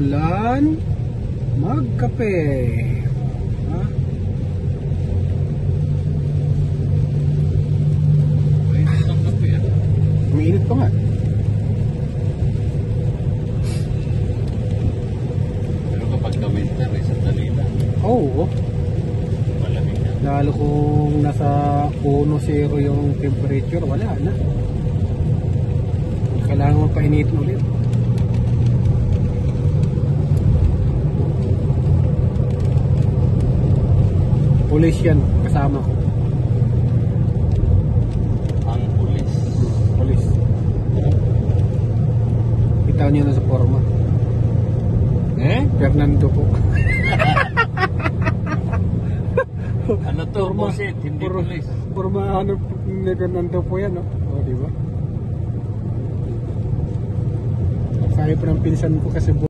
ulan, magkape. Ha? Mainit ang kape ah. Mainit pa nga. Pero kapag ka-winter ay sandali lang. Oo. Malamig na. Lalo kung nasa 1-0 yung temperature, wala na. Kailangan mo painitin ulit. Pulis yan, kasama ko. Ang pulis. Pulis. Kita niyo na sa forma. Fernando po. Ano to? Busit, hindi pulis. Forma ano ni Fernando po yan, no? O, di ba? Sabi pa ng pinsan ko kasi